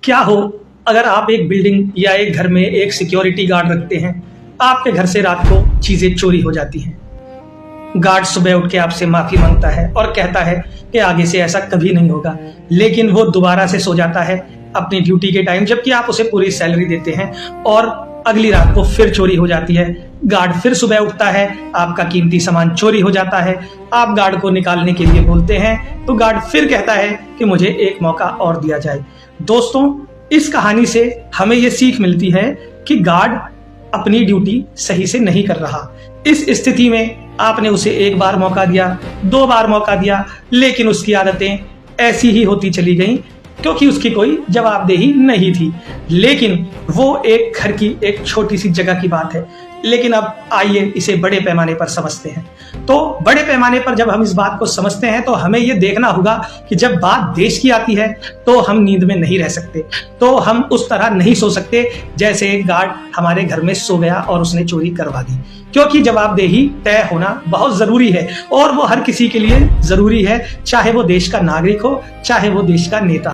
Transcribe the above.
क्या हो अगर आप एक बिल्डिंग या एक घर में एक सिक्योरिटी गार्ड रखते हैं, आपके घर से रात को चीजें चोरी हो जाती हैं। गार्ड सुबह उठ के आपसे माफी मांगता है और कहता है कि आगे से ऐसा कभी नहीं होगा, लेकिन वो दोबारा से सो जाता है अपनी ड्यूटी के टाइम, जबकि आप उसे पूरी सैलरी देते हैं और अगली रात को फिर चोरी हो जाती है। गार्ड फिर सुबह उठता है, आपका कीमती सामान चोरी हो जाता है। आप गार्ड को निकालने के लिए बोलते हैं तो गार्ड फिर कहता है कि मुझे एक मौका और दिया जाए। दोस्तों, इस कहानी से हमें यह सीख मिलती है कि गार्ड अपनी ड्यूटी सही से नहीं कर रहा। इस स्थिति में आपने उसे एक बार मौका दिया, 2 बार मौका दिया, लेकिन उसकी आदतें ऐसी ही होती चली गईं क्योंकि उसकी कोई जवाबदेही नहीं थी। लेकिन वो एक घर की एक छोटी सी जगह की बात है, लेकिन अब आइए इसे बड़े पैमाने पर समझते हैं। तो बड़े पैमाने पर जब हम इस बात को समझते हैं तो हमें यह देखना होगा कि जब बात देश की आती है तो हम नींद में नहीं रह सकते, तो हम उस तरह नहीं सो सकते जैसे एक गार्ड हमारे घर में सो गया और उसने चोरी करवा दी, क्योंकि जवाबदेही तय होना बहुत जरूरी है और वो हर किसी के लिए जरूरी है, चाहे वो देश का नागरिक हो, चाहे वो देश का नेता।